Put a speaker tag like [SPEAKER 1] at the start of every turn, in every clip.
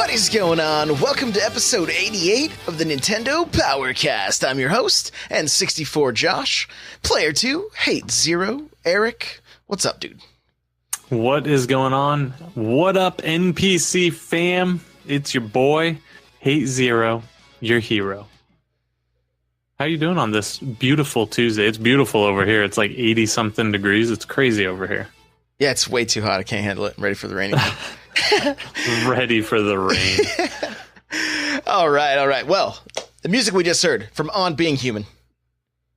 [SPEAKER 1] What is going on? Welcome to episode 88 of the Nintendo Powercast. I'm your host, N64 Josh. Player 2, Hate Zero, Eric. What's up, dude?
[SPEAKER 2] What is going on? What up, NPC fam? It's your boy, Hate Zero, your hero. How you doing on this beautiful Tuesday? It's beautiful over here. It's like 80-something degrees. It's crazy over here.
[SPEAKER 1] Yeah, it's way too hot. I can't handle it. I'm ready for the rain.
[SPEAKER 2] Ready for the rain.
[SPEAKER 1] All right. Well, the music we just heard from On Being Human. You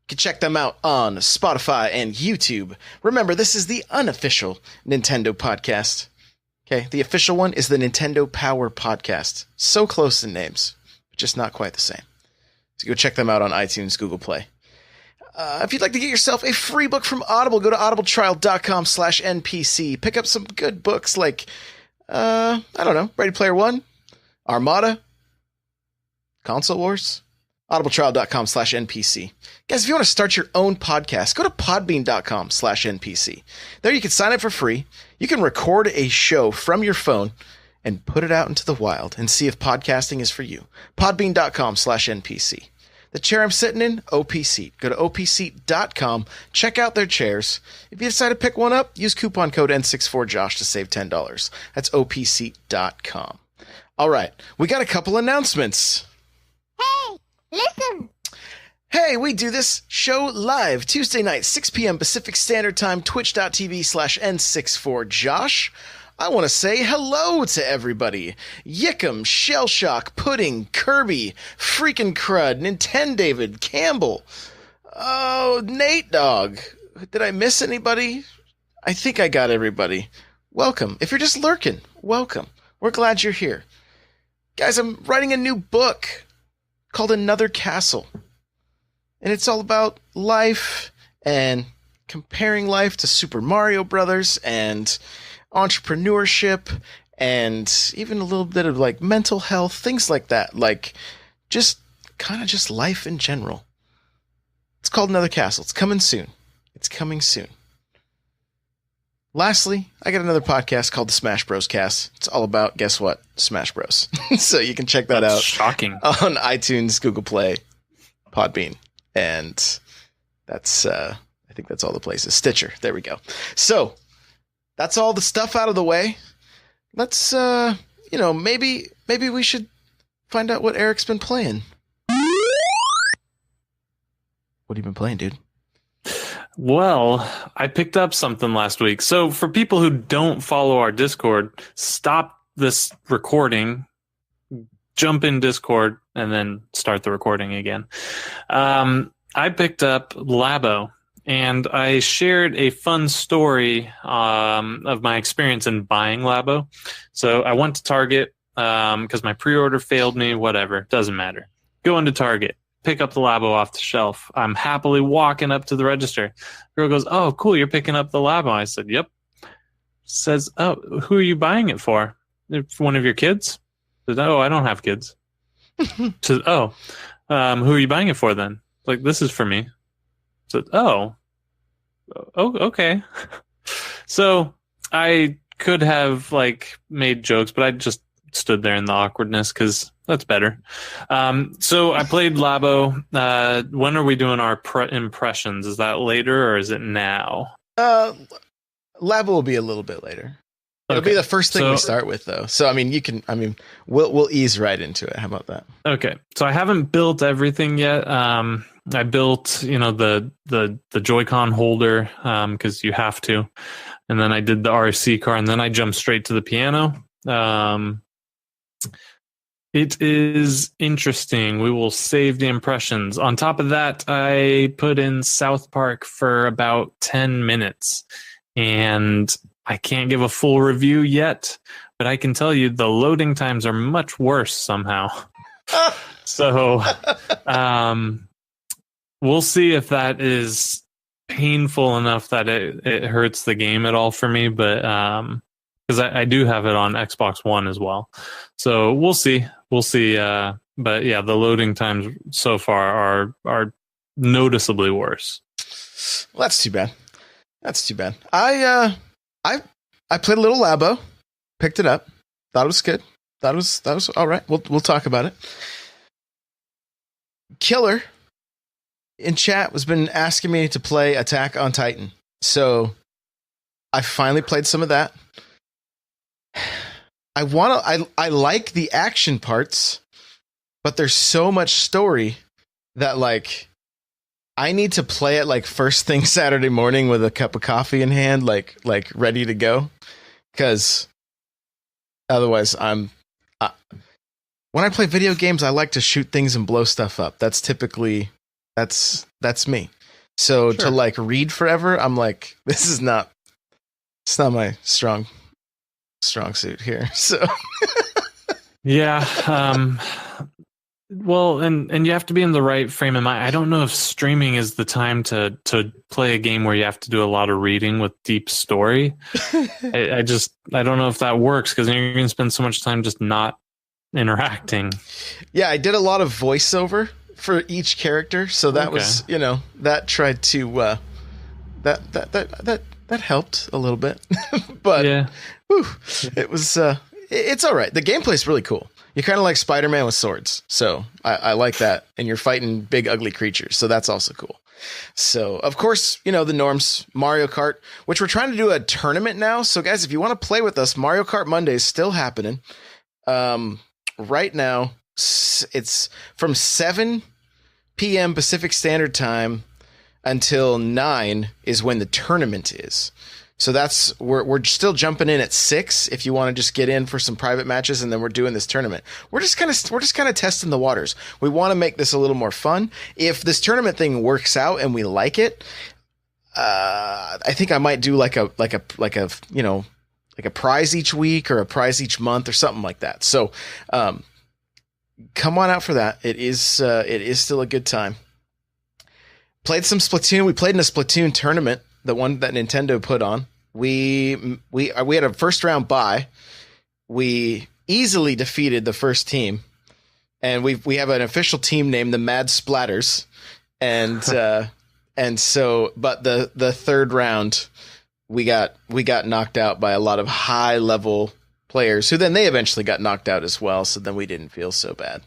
[SPEAKER 1] can check them out on Spotify and YouTube. Remember, this is the unofficial Nintendo podcast. Okay, the official one is the Nintendo Power Podcast. So close in names, but just not quite the same. So go check them out on iTunes, Google Play. If you'd like to get yourself a free book from Audible, go to audibletrial.com/NPC. Pick up some good books like, I don't know, Ready Player One, Armada, Console Wars, audibletrial.com/NPC. Guys, if you want to start your own podcast, go to podbean.com/NPC. There you can sign up for free. You can record a show from your phone and put it out into the wild and see if podcasting is for you. Podbean.com/NPC. The chair I'm sitting in, OP Seat. Go to opseat.com, check out their chairs. If you decide to pick one up, use coupon code N64Josh to save $10. That's opseat.com. All right, we got a couple announcements.
[SPEAKER 3] Hey, listen.
[SPEAKER 1] Hey, we do this show live Tuesday night, 6 p.m. Pacific Standard Time, twitch.tv/N64Josh. I want to say hello to everybody. Yickum, Shellshock, Pudding, Kirby, Freaking Crud, Nintendavid, Campbell. Oh, Nate Dog. Did I miss anybody? I think I got everybody. Welcome. If you're just lurking, welcome. We're glad you're here. Guys, I'm writing a new book called Another Castle. And it's all about life and comparing life to Super Mario Brothers and entrepreneurship and even a little bit of like mental health, things like that. Like just kind of just life in general. It's called Another Castle. It's coming soon. Lastly, I got another podcast called the Smash Bros. Cast. It's all about, guess what? Smash Bros. So you can check that out.
[SPEAKER 2] Shocking.
[SPEAKER 1] On iTunes, Google Play, Podbean. And that's, I think that's all the places. Stitcher. There we go. So that's all the stuff out of the way. Let's, maybe we should find out what Eric's been playing. What have you been playing, dude?
[SPEAKER 2] Well, I picked up something last week. So for people who don't follow our Discord, stop this recording, jump in Discord, and then start the recording again. I picked up Labo. And I shared a fun story of my experience in buying Labo. So I went to Target because my pre-order failed me, whatever, doesn't matter. Go into Target, pick up the Labo off the shelf. I'm happily walking up to the register. Girl goes, "Oh, cool, you're picking up the Labo." I said, "Yep." Says, "Oh, who are you buying it for? For one of your kids?" I said, "Oh, I don't have kids." Says, "Oh, who are you buying it for then?" Like, "This is for me." So, oh, okay. So I could have like made jokes, but I just stood there in the awkwardness because that's better. So I played Labo. When are we doing our impressions? Is that later or is it now?
[SPEAKER 1] Labo will be a little bit later. It'll be the first thing we start with, though. So, we'll ease right into it. How about that?
[SPEAKER 2] Okay. So I haven't built everything yet. I built, the Joy-Con holder, because you have to. And then I did the RC car, and then I jumped straight to the piano. It is interesting. We will save the impressions. On top of that, I put in South Park for about 10 minutes. And I can't give a full review yet, but I can tell you the loading times are much worse somehow. So we'll see if that is painful enough that it hurts the game at all for me, but because I do have it on Xbox One as well. So we'll see. But yeah, the loading times so far are noticeably worse.
[SPEAKER 1] Well, that's too bad. I played a little Labo, picked it up, thought it was good. That was all right. We'll talk about it. Killer in chat has been asking me to play Attack on Titan. So I finally played some of that. I like the action parts, but there's so much story that like I need to play it like first thing Saturday morning with a cup of coffee in hand, like ready to go. Because otherwise when I play video games, I like to shoot things and blow stuff up. That's typically that's me. So to like read forever, I'm like, it's not my strong suit here. So
[SPEAKER 2] yeah. Well, and you have to be in the right frame of mind. I don't know if streaming is the time to play a game where you have to do a lot of reading with deep story. I don't know if that works because you're going to spend so much time just not interacting. Yeah,
[SPEAKER 1] I did a lot of voiceover for each character, so that was, that tried to that helped a little bit. But yeah. It was it's all right. The gameplay's really cool. You're kind of like Spider-Man with swords. So I like that. And you're fighting big, ugly creatures. So that's also cool. So, of course, the norms, Mario Kart, which we're trying to do a tournament now. So, guys, if you want to play with us, Mario Kart Monday is still happening. Right now, it's from 7 p.m. Pacific Standard Time until 9 is when the tournament is. So we're still jumping in at 6 if you want to just get in for some private matches, and then we're doing this tournament. We're just kind of testing the waters. We want to make this a little more fun. If this tournament thing works out and we like it, I think I might do like a prize each week or a prize each month or something like that. So come on out for that. It is still a good time. Played some Splatoon. We played in a Splatoon tournament. The one that Nintendo put on. We had a first round bye. We easily defeated the first team, and we have an official team named the Mad Splatters, and so but the third round we got knocked out by a lot of high level players who then they eventually got knocked out as well. So then we didn't feel so bad.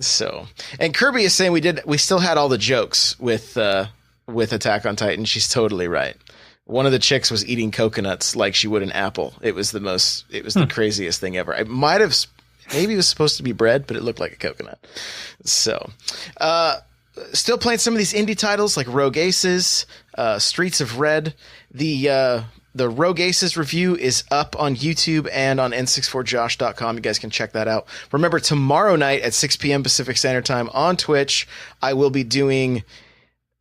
[SPEAKER 1] So and Kirby is saying we still had all the jokes with Attack on Titan. She's totally right. One of the chicks was eating coconuts like she would an apple. It was the craziest thing ever. Maybe it was supposed to be bread, but it looked like a coconut. So, still playing some of these indie titles like Rogue Aces, Streets of Red. The Rogue Aces review is up on YouTube and on n64josh.com. You guys can check that out. Remember, tomorrow night at 6 p.m. Pacific Standard Time on Twitch, I will be doing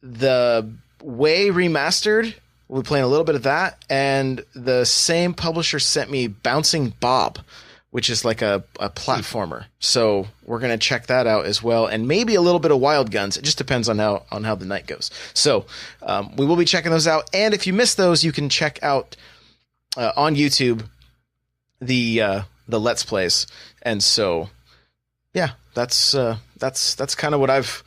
[SPEAKER 1] the Way Remastered. We'll be playing a little bit of that, and the same publisher sent me Bouncing Bob, which is like a platformer. So we're going to check that out as well, and maybe a little bit of Wild Guns. It just depends on how the night goes. So we will be checking those out, and if you missed those, you can check out on YouTube the Let's Plays. And so, yeah, that's kind of what I've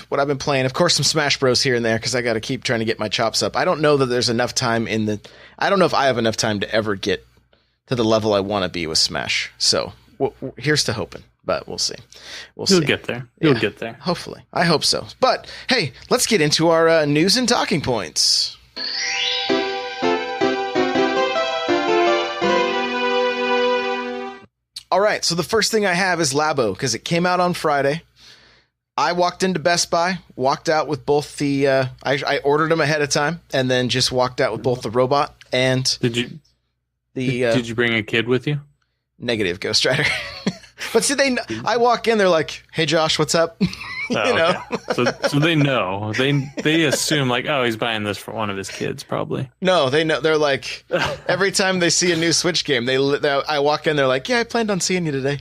[SPEAKER 1] been playing. Of course, some Smash Bros here and there because I got to keep trying to get my chops up. I don't know that there's enough time I don't know if I have enough time to ever get to the level I want to be with Smash. So here's to hoping, but we'll see.
[SPEAKER 2] You'll get there. You'll get there.
[SPEAKER 1] Hopefully, I hope so. But hey, let's get into our news and talking points. All right, so the first thing I have is Labo, because it came out on Friday. I walked into Best Buy, walked out with both the... I ordered them ahead of time, and then just walked out with both the robot and...
[SPEAKER 2] Did you bring a kid with you?
[SPEAKER 1] Negative, Ghost Rider. But see, I walk in, they're like, hey, Josh, what's up?
[SPEAKER 2] Okay. So they know. They assume like, oh, he's buying this for one of his kids, probably.
[SPEAKER 1] No, they know. They're like, every time they see a new Switch game, I walk in, they're like, yeah, I planned on seeing you today.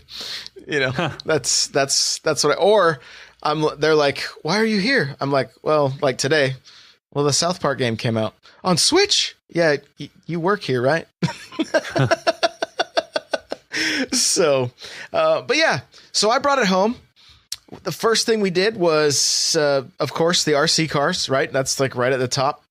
[SPEAKER 1] That's what they're like, why are you here? I'm like, well, like today. Well, the South Park game came out on Switch. Yeah, you work here, right? So, but yeah, so I brought it home. The first thing we did was, of course, the RC cars, right? That's like right at the top.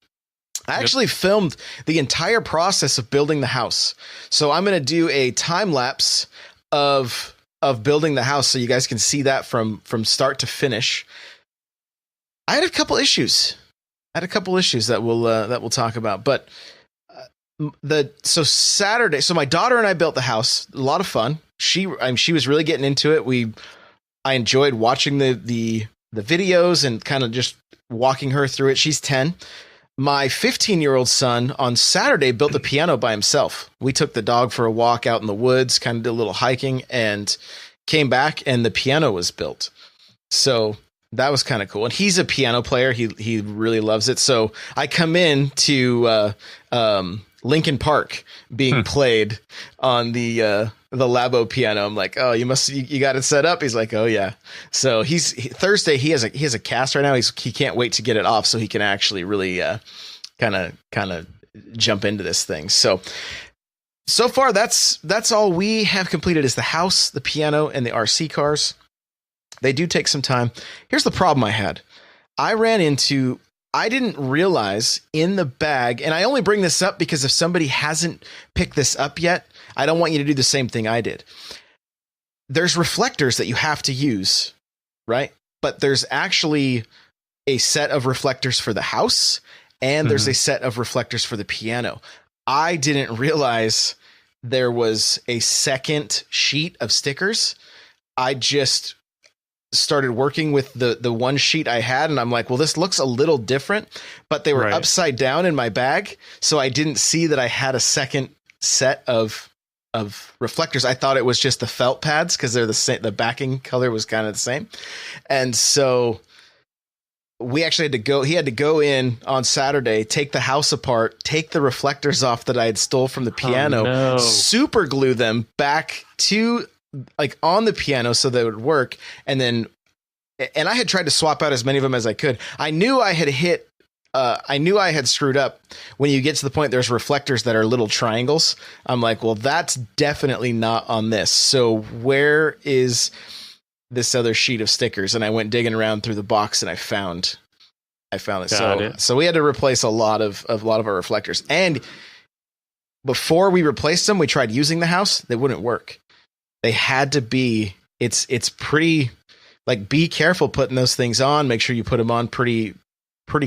[SPEAKER 1] I actually filmed the entire process of building the house. So I'm going to do a time lapse of building the house, so you guys can see that from start to finish. I had a couple issues. That we'll talk about. But Saturday, so my daughter and I built the house. A lot of fun. She was really getting into it. I enjoyed watching the videos and kind of just walking her through it. She's 10. My 15-year-old son on Saturday built the piano by himself. We took the dog for a walk out in the woods, kind of did a little hiking, and came back, and the piano was built. So that was kind of cool. And he's a piano player. He really loves it. So I come in to Linkin Park being played on the Labo piano. I'm like, oh, you got it set up. He's like, oh yeah. So Thursday he has a cast right now. He can't wait to get it off so he can actually really kind of jump into this thing. So far that's all we have completed is the house, the piano, and the RC cars. They do take some time. Here's the problem I had. I didn't realize in the bag, and I only bring this up because if somebody hasn't picked this up yet, I don't want you to do the same thing I did. There's reflectors that you have to use, right? But there's actually a set of reflectors for the house, and there's a set of reflectors for the piano. I didn't realize there was a second sheet of stickers. I just started working with the one sheet I had, and I'm like, well, this looks a little different, but they were upside down in my bag, so I didn't see that I had a second set of reflectors. I thought it was just the felt pads because they're the same. The backing color was kind of the same, and so we actually he had to go in on Saturday, take the house apart, take the reflectors off that I had stole from the piano, super glue them back to on the piano so that it would work. And I had tried to swap out as many of them as I could. I knew I had screwed up. When you get to the point, there's reflectors that are little triangles. I'm like, well, that's definitely not on this. So where is this other sheet of stickers? And I went digging around through the box and I found it. So we had to replace a lot of our reflectors. And before we replaced them, we tried using the house. They wouldn't work. They had to be, it's pretty, be careful putting those things on. Make sure you put them on pretty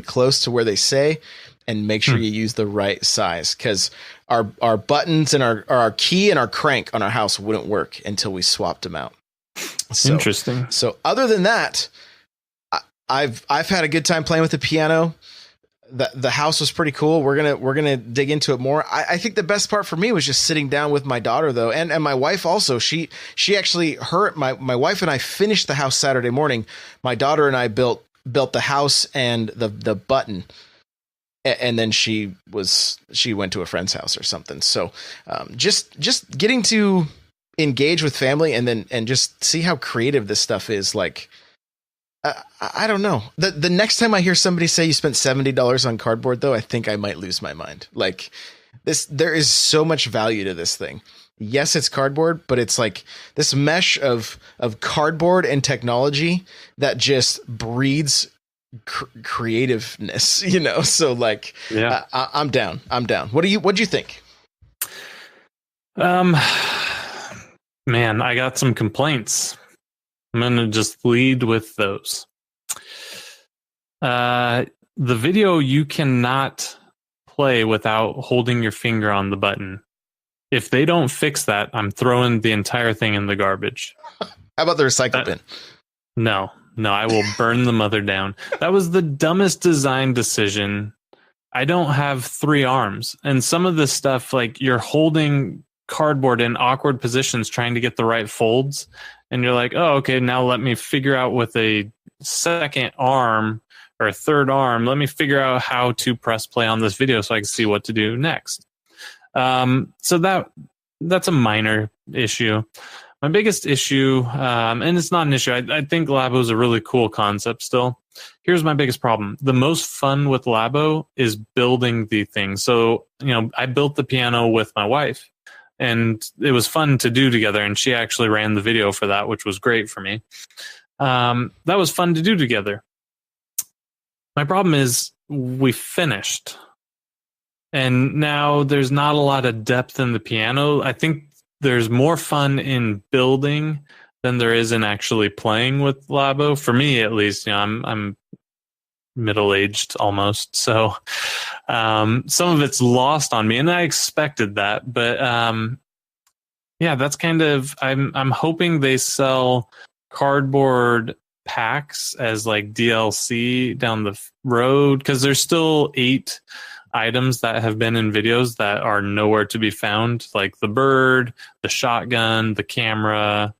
[SPEAKER 1] close to where they say, and make sure you use the right size, because our buttons and our key and our crank on our house wouldn't work until we swapped them out. So,
[SPEAKER 2] interesting.
[SPEAKER 1] So other than that, I've had a good time playing with the piano. The house was pretty cool. We're gonna dig into it more. I think the best part for me was just sitting down with my daughter, though, and my wife also. She actually my wife and I finished the house Saturday morning. My daughter and I built the house and the button, and then she went to a friend's house or something. So just getting to engage with family and just see how creative this stuff is. I don't know. The next time I hear somebody say you spent $70 on cardboard, though, I think I might lose my mind. There is so much value to this thing. Yes, it's cardboard, but it's this mesh of cardboard and technology that just breeds creativeness, So yeah. I'm down. What'd you think?
[SPEAKER 2] Man, I got some complaints. I'm going to just lead with those. The video, you cannot play without holding your finger on the button. If they don't fix that, I'm throwing the entire thing in the garbage.
[SPEAKER 1] How about the recycle bin?
[SPEAKER 2] No, I will burn the mother down. That was the dumbest design decision. I don't have 3 arms. And some of this stuff, you're holding cardboard in awkward positions trying to get the right folds. And you're like, oh, okay, now let me figure out with a second arm or a third arm, let me figure out how to press play on this video so I can see what to do next. So that's a minor issue. My biggest issue, and it's not an issue, I think Labo is a really cool concept still. Here's my biggest problem. The most fun with Labo is building the thing. So, I built the piano with my wife. And it was fun to do together, and she actually ran the video for that, which was great for me. That was fun to do together. My problem is we finished, and now there's not a lot of depth in the piano. I think there's more fun in building than there is in actually playing with Labo. For me, at least, I'm middle-aged almost, so some of it's lost on me, and I expected that. But yeah, that's kind of I'm hoping they sell cardboard packs as like DLC down the road, because there's still 8 items that have been in videos that are nowhere to be found, like the bird, the shotgun, the camera.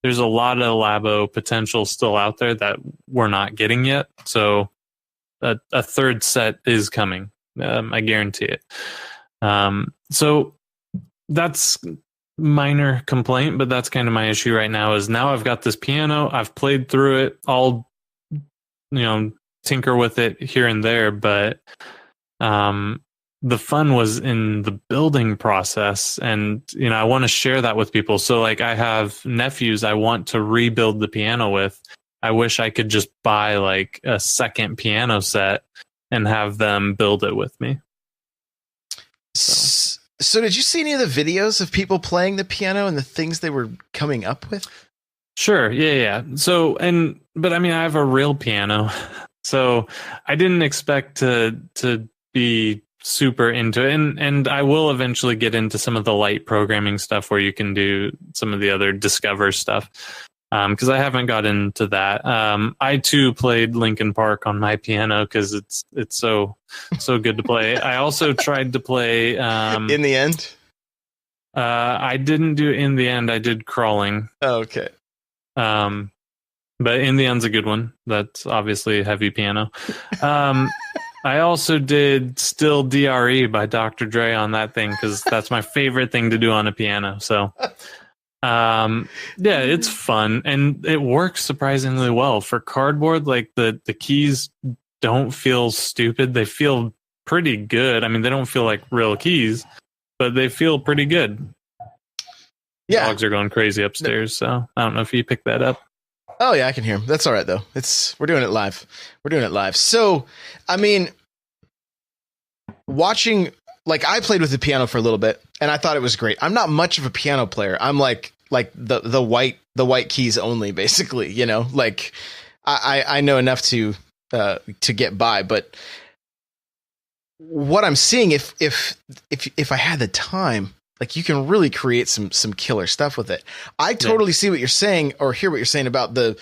[SPEAKER 2] There's a lot of Labo potential still out there that we're not getting yet. So a third set is coming. I guarantee it. So that's minor complaint, but that's kind of my issue right now. Is now I've got this piano. I've played through it. I'll, tinker with it here and there, but the fun was in the building process, and I want to share that with people. So like, I have nephews I want to rebuild the piano with. I wish I could just buy like a second piano set and have them build it with me.
[SPEAKER 1] So did you see any of the videos of people playing the piano and the things they were coming up with?
[SPEAKER 2] Sure. Yeah. So, but I mean, I have a real piano, so I didn't expect to be super into it. And I will eventually get into some of the light programming stuff where you can do some of the other Discover stuff. Because I haven't got into that. I too played Linkin Park on my piano because it's so good to play. I also tried to play
[SPEAKER 1] In the End.
[SPEAKER 2] I didn't do In the End. I did Crawling.
[SPEAKER 1] Oh, okay.
[SPEAKER 2] But In the End's a good one. That's obviously a heavy piano. I also did Still DRE by Dr. Dre on that thing because that's my favorite thing to do on a piano. So. Yeah, it's fun and it works surprisingly well for cardboard. Like the keys don't feel stupid. They feel pretty good. I mean, they don't feel like real keys, but they feel pretty good.
[SPEAKER 1] Yeah.
[SPEAKER 2] Dogs are going crazy upstairs, so I don't know if you picked that up.
[SPEAKER 1] Oh yeah, I can hear them. That's all right though. We're doing it live. So, I mean, watching, like, I played with the piano for a little bit and I thought it was great. I'm not much of a piano player. I'm like the white keys only, basically, like I know enough to get by, but what I'm seeing, if I had the time, like, you can really create some killer stuff with it. I totally see what you're saying, or hear what you're saying about the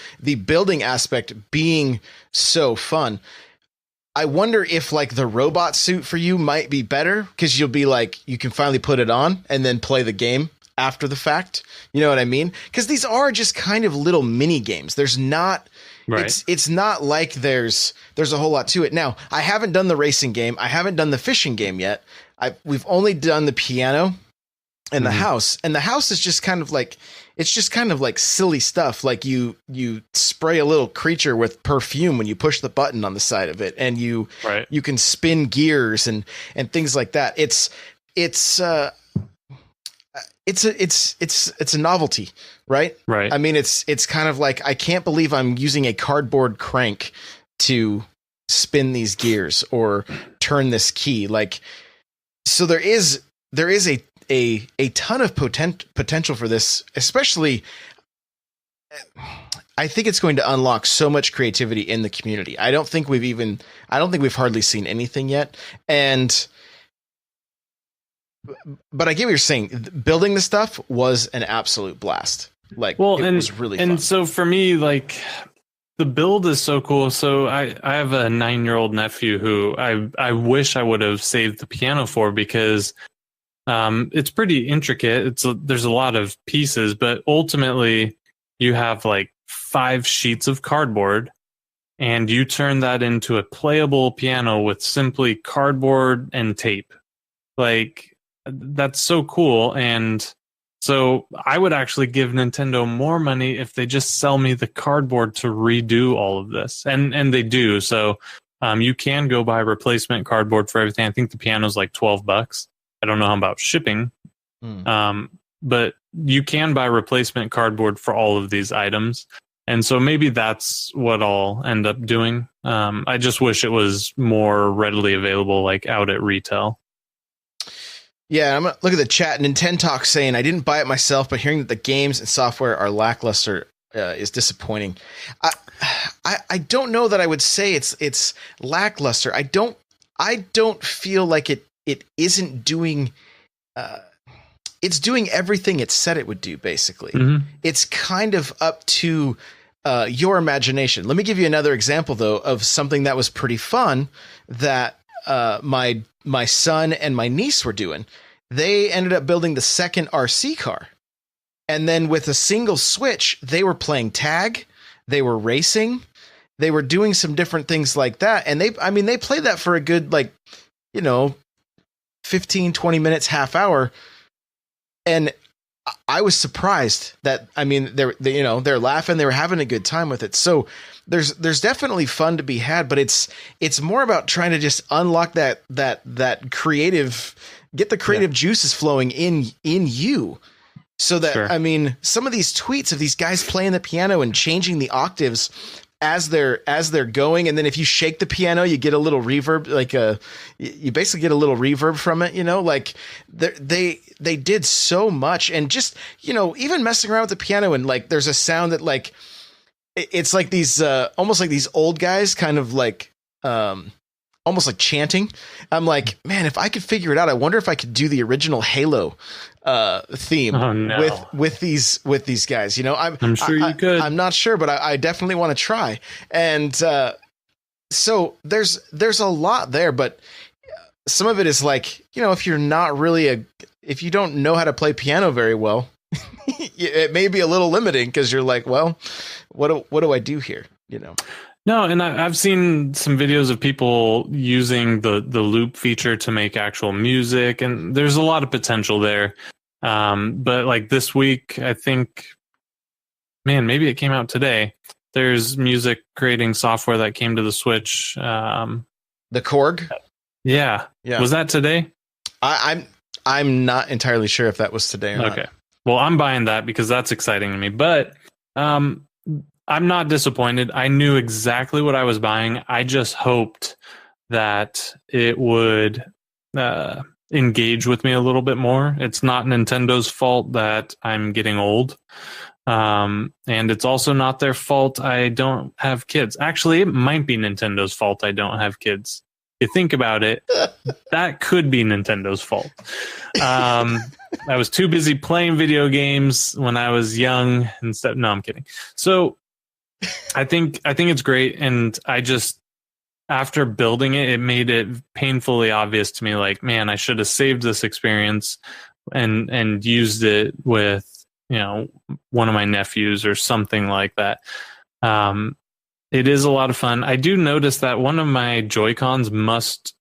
[SPEAKER 1] building aspect being so fun. I wonder if like the robot suit for you might be better because you'll be like, you can finally put it on and then play the game after the fact. You know what I mean? Because these are just kind of little mini games. There's not, right. It's not like there's a whole lot to it. Now, I haven't done the racing game. I haven't done the fishing game yet. We've only done the piano and the house. And the house is just kind of like, it's just kind of like silly stuff. Like you spray a little creature with perfume when you push the button on the side of it, and you can spin gears and things like that. It's a novelty, right?
[SPEAKER 2] Right.
[SPEAKER 1] I mean, it's kind of like, I can't believe I'm using a cardboard crank to spin these gears or turn this key. Like, so there is a ton of potential for this, especially. I think it's going to unlock so much creativity in the community. I don't think we've hardly seen anything yet. But I get what you're saying. Building the stuff was an absolute blast. Like, it was really fun.
[SPEAKER 2] And so for me, like, the build is so cool. So I have a 9-year-old nephew who I wish I would have saved the piano for, because it's pretty intricate. There's a lot of pieces, but ultimately you have like 5 sheets of cardboard and you turn that into a playable piano with simply cardboard and tape. Like, that's so cool. And so I would actually give Nintendo more money if they just sell me the cardboard to redo all of this. And they do. So you can go buy replacement cardboard for everything. I think the piano's like $12. I don't know how about shipping. But you can buy replacement cardboard for all of these items. And so maybe that's what I'll end up doing. I just wish it was more readily available, like out at retail.
[SPEAKER 1] Yeah, I'm gonna look at the chat. Nintendox saying, I didn't buy it myself, but hearing that the games and software are lackluster is disappointing. I don't know that I would say it's lackluster. I don't feel like it isn't doing it's doing everything it said it would do, basically. Mm-hmm. It's kind of up to your imagination. Let me give you another example, though, of something that was pretty fun that my son and my niece were doing. They ended up building the second RC car. And then with a single switch, they were playing tag, they were racing, they were doing some different things like that. And they played that for a good, 15, 20 minutes, half hour. And I was surprised that, they're laughing, they were having a good time with it. So there's definitely fun to be had, but it's more about trying to just unlock that creative, get the creative juices flowing in you. So that, sure. Some of these tweets of these guys playing the piano and changing the octaves as they're going, and then if you shake the piano, you get a little reverb, you basically get a little reverb from it, they did so much, and just, even messing around with the piano, and there's a sound that it's like these almost like these old guys kind of almost like chanting. I'm like, man, if I could figure it out, I wonder if I could do the original Halo theme with these guys. I'm sure you could. I'm not sure, but I definitely want to try. And so there's a lot there, but some of it is if you're not really if you don't know how to play piano very well, it may be a little limiting, because you're like, well, what do I do here?
[SPEAKER 2] No, and I've seen some videos of people using the loop feature to make actual music, and there's a lot of potential there. But this week, I think, man, maybe it came out today. There's music creating software that came to the Switch.
[SPEAKER 1] The Korg?
[SPEAKER 2] Yeah. Was that today?
[SPEAKER 1] I'm not entirely sure if that was today or not.
[SPEAKER 2] Okay. Well, I'm buying that because that's exciting to me. But I'm not disappointed. I knew exactly what I was buying. I just hoped that it would engage with me a little bit more. It's not Nintendo's fault that I'm getting old. And it's also not their fault I don't have kids. Actually, it might be Nintendo's fault I don't have kids. You think about it, that could be Nintendo's fault. I was too busy playing video games when I was young instead. No, I'm kidding. So I think it's great, and I just, after building it, it made it painfully obvious to me, man, I should have saved this experience and used it with, one of my nephews or something like that. It is a lot of fun. I do notice that one of my Joy-Cons must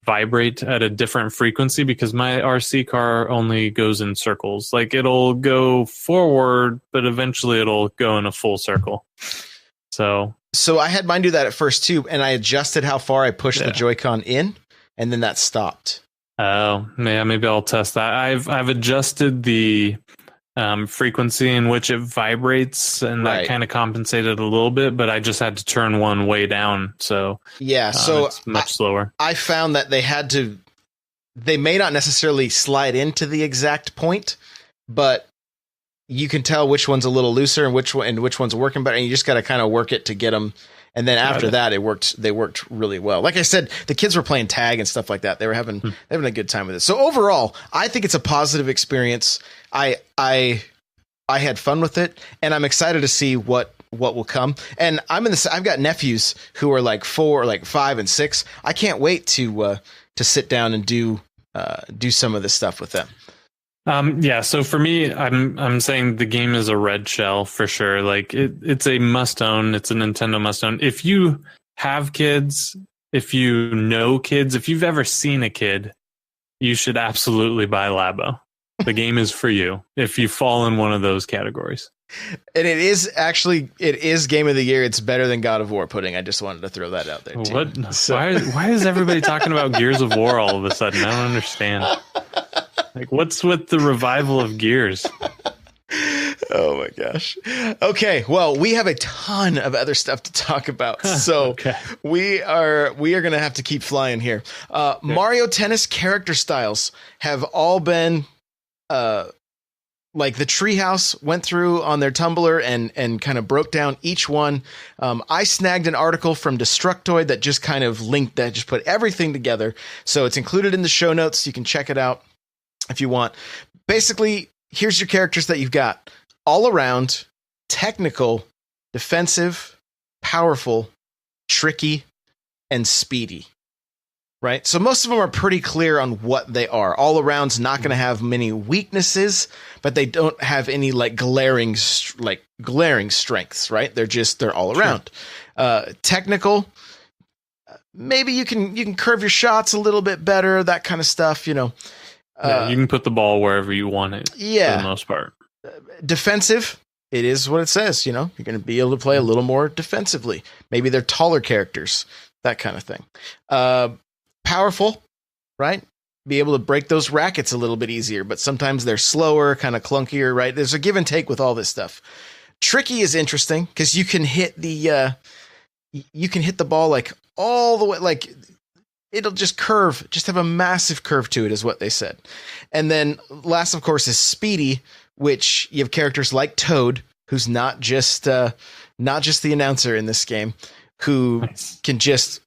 [SPEAKER 2] vibrate at a different frequency because my RC car only goes in circles. It'll go forward, but eventually it'll go in a full circle. So I had mine do that at first too, and I adjusted how far I pushed the Joy-Con in, and then that stopped. Oh, yeah, maybe I'll test that. I've adjusted the frequency in which it vibrates, and that kind of compensated a little bit, but I just had to turn one way down. So so it's much slower. I found that they may not necessarily slide into the exact point, but you can tell which one's a little looser and which one's working better, and you just got to kind of work it to get them. And then after that, they worked really well. Like I said, the kids were playing tag and stuff like that. They were having a good time with it. So overall, I think it's a positive experience. I had fun with it, and I'm excited to see what will come. And I've got nephews who are 4, 5, and 6. I can't wait to sit down and do some of this stuff with them. So for me, I'm saying the game is a red shell for sure. It's a must own. It's a Nintendo must own. If you have kids, if you know kids, if you've ever seen a kid, you should absolutely buy Labo. The game is for you if you fall in one of those categories. And it is Game of the Year. It's better than God of War pudding. I just wanted to throw that out there too. What? So. Why is everybody talking about Gears of War all of a sudden? I don't understand. What's with the revival of Gears?
[SPEAKER 1] Oh my gosh. Okay, well, we have a ton of other stuff to talk about, so
[SPEAKER 2] Okay.
[SPEAKER 1] we are going to have to keep flying here. Mario Tennis character styles have all been like the Treehouse went through on their Tumblr and kind of broke down each one. I snagged an article from Destructoid that just kind of linked that, just put everything together. So it's included in the show notes. You can check it out if you want. Basically, here's your characters that you've got: all around, technical, defensive, powerful, tricky, and speedy. Right? So most of them are pretty clear on what they are. All around's not going to have many weaknesses, but they don't have any like glaring strengths, right? They're all around. Technical, maybe you can curve your shots a little bit better, that kind of stuff, you know.
[SPEAKER 2] You can put the ball wherever you want it.
[SPEAKER 1] Yeah.
[SPEAKER 2] For the most part.
[SPEAKER 1] Defensive, it is what it says, you know. You're going to be able to play a little more defensively. Maybe they're taller characters, that kind of thing. Powerful, right? Be able to break those rackets a little bit easier, but sometimes they're slower, kind of clunkier, right? There's a give and take with all this stuff. Tricky is interesting because you can hit the ball like all the way, like it'll just curve, just have a massive curve to it, is what they said. And then last, of course, is Speedy, which you have characters like Toad, who's not just the announcer in this game, who can just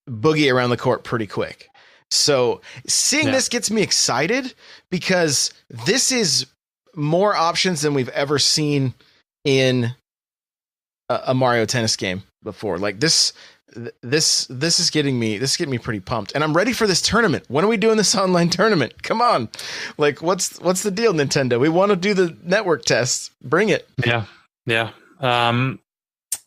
[SPEAKER 1] boogie around the court pretty quick. So seeing this gets me excited because this is more options than we've ever seen in a Mario Tennis game before. Like this is getting me pretty pumped, and I'm ready for this tournament. When are we doing this online tournament? Come on. Like what's the deal, Nintendo? We want to do the network test. Bring it.
[SPEAKER 2] Yeah.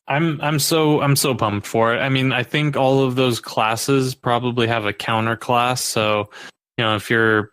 [SPEAKER 2] I'm so pumped for it. I mean, I think all of those classes probably have a counter class. So, you know, if you're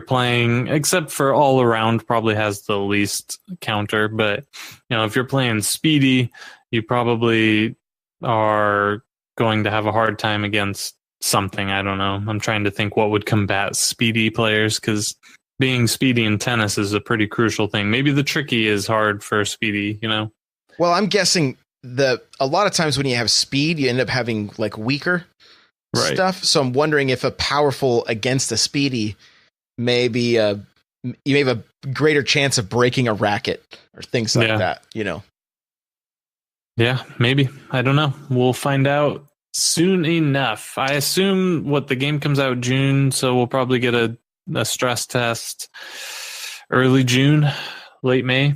[SPEAKER 2] playing, except for all around, probably has the least counter. But, you know, if you're playing Speedy, you probably are going to have a hard time against something. I don't know. I'm trying to think what would combat Speedy players, because being Speedy in tennis is a pretty crucial thing. Maybe the tricky is hard for Speedy, you know?
[SPEAKER 1] Well, I'm guessing a lot of times when you have speed, you end up having like weaker stuff. So I'm wondering if a powerful against a speedy, maybe you may have a greater chance of breaking a racket or things like that, you know?
[SPEAKER 2] Yeah, maybe. I don't know. We'll find out soon enough. I assume the game comes out June, so we'll probably get a stress test early June, late May.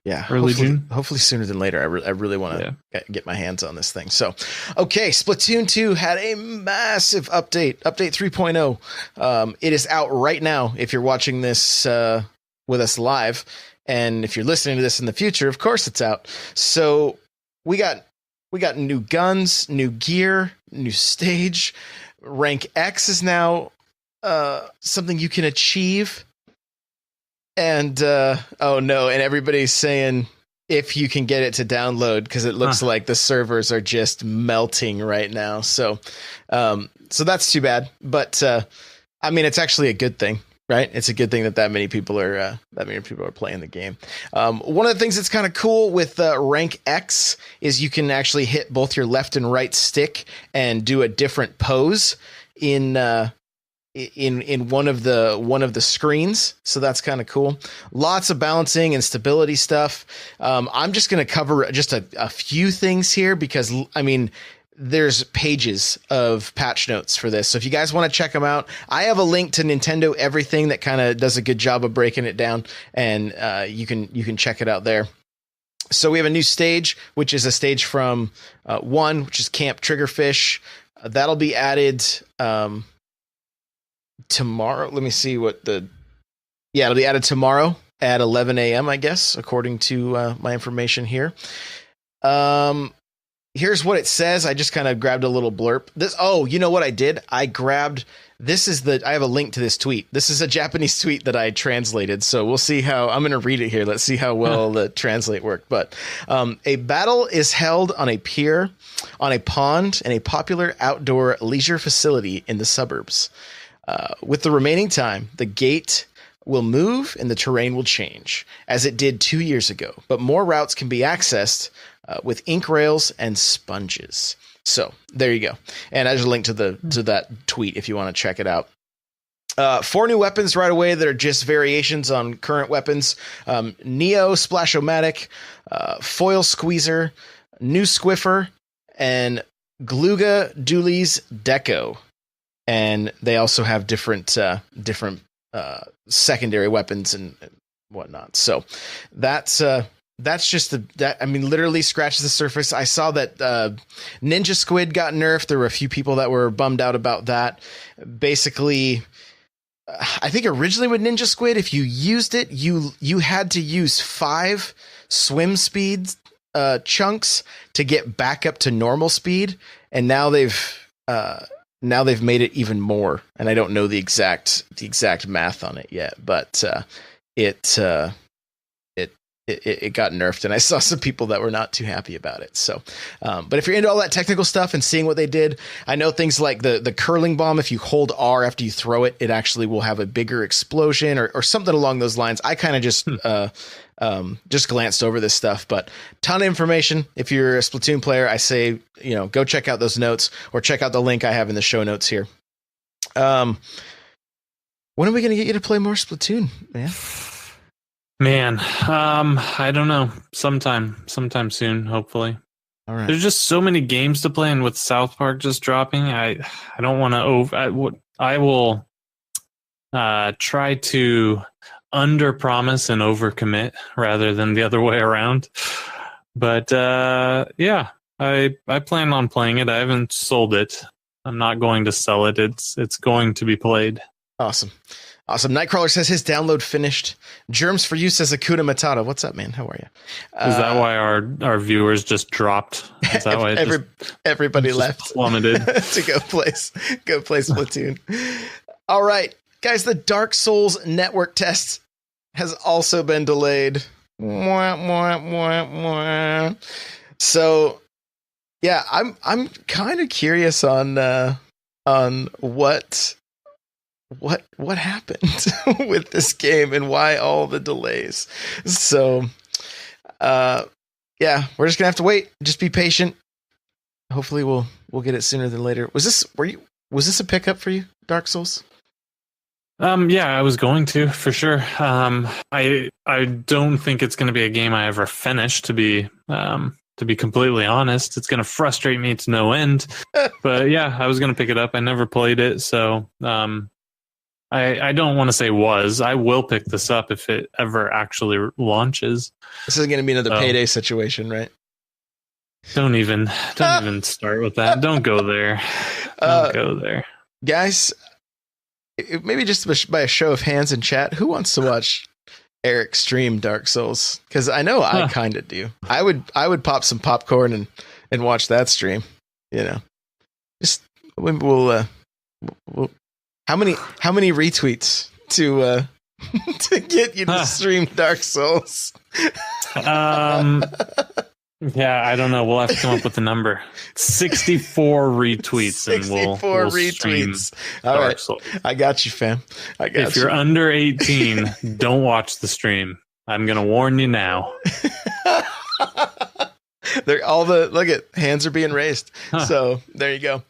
[SPEAKER 1] Yeah,
[SPEAKER 2] early June.
[SPEAKER 1] Hopefully sooner than later. I really want to get my hands on this thing. So, okay, Splatoon 2 had a massive update 3.0. It is out right now if you're watching this with us live. And if you're listening to this in the future, of course it's out. So we got new guns, new gear, new stage. Rank X is now something you can achieve. And oh no, and everybody's saying if you can get it to download, because it looks like the servers are just melting right now. So so that's too bad. But I mean, it's actually a good thing, right? It's a good thing that many people are playing the game. One of the things that's kind of cool with Rank X is you can actually hit both your left and right stick and do a different pose in one of the screens. So that's kind of cool. Lots of balancing and stability stuff. I'm just going to cover just a few things here because I mean, there's pages of patch notes for this. So if you guys want to check them out, I have a link to Nintendo Everything that kind of does a good job of breaking it down, and you can check it out there. So we have a new stage, which is a stage from 1, which is Camp TriggerFish. That'll be added tomorrow. Let me see it'll be added tomorrow at 11 a.m. I guess, according to my information here. Here's what it says. I just kind of grabbed a little blurb. You know what I did? I have a link to this tweet. This is a Japanese tweet that I translated. So we'll see I'm going to read it here. Let's see how well the translate worked. But a battle is held on a pier, on a pond, in a popular outdoor leisure facility in the suburbs. With the remaining time, the gate will move and the terrain will change, as it did 2 years ago, but more routes can be accessed with ink rails and sponges. So there you go. And I just linked to that tweet if you want to check it out. 4 new weapons right away that are just variations on current weapons. Neo, Splash-o-matic, Foil Squeezer, new Squiffer, and Glooga, Dualies, Deco. And they also have different secondary weapons and whatnot. So that's just literally scratches the surface. I saw that Ninja Squid got nerfed. There were a few people that were bummed out about that. Basically, I think originally with Ninja Squid, if you used it, you had to use 5 swim speed chunks to get back up to normal speed, and now they've made it even more. And I don't know the exact math on it yet, but it got nerfed, and I saw some people that were not too happy about it. So, but if you're into all that technical stuff and seeing what they did, I know things like the curling bomb, if you hold R after you throw it, it actually will have a bigger explosion or something along those lines. I kind of just glanced over this stuff, but ton of information. If you're a Splatoon player, I say, go check out those notes or check out the link I have in the show notes here. When are we going to get you to play more Splatoon, man?
[SPEAKER 2] I don't know. Sometime soon, hopefully.
[SPEAKER 1] All right.
[SPEAKER 2] There's just so many games to play, and with South Park just dropping, I don't want to I will try to under promise and overcommit rather than the other way around. But yeah, I plan on playing it. I haven't sold it. I'm not going to sell it. It's going to be played.
[SPEAKER 1] Awesome. Nightcrawler says his download finished. Germs for You says Akuta Matata. What's up, man? How are you?
[SPEAKER 2] Is that why our viewers just dropped? Is that why
[SPEAKER 1] everybody left?
[SPEAKER 2] Plummeted
[SPEAKER 1] to go play Splatoon. All right, guys, the Dark Souls network test has also been delayed. So, yeah, I'm kind of curious on what happened with this game and why all the delays. So, yeah, we're just gonna have to wait. Just be patient. Hopefully, we'll get it sooner than later. Was this a pickup for you, Dark Souls?
[SPEAKER 2] Yeah, I was going to, for sure. I don't think it's going to be a game I ever finish, to be completely honest. It's going to frustrate me to no end. But yeah, I was going to pick it up. I never played it, so I don't want to say I will pick this up if it ever actually launches.
[SPEAKER 1] This is going to be another payday situation, right?
[SPEAKER 2] Don't even start with that. Don't go there. Don't go there.
[SPEAKER 1] Guys, maybe just by a show of hands in chat, who wants to watch Eric stream Dark Souls? Because I know I kind of do. I would pop some popcorn and watch that stream. Just we'll how many retweets to get you to stream Dark Souls?
[SPEAKER 2] Yeah, I don't know. We'll have to come up with a number. 64 retweets.
[SPEAKER 1] 64
[SPEAKER 2] and we'll
[SPEAKER 1] retweets. All right.
[SPEAKER 2] Souls.
[SPEAKER 1] I got you, fam.
[SPEAKER 2] If you're under 18, don't watch the stream. I'm going to warn you now.
[SPEAKER 1] Look at hands are being raised. So there you go.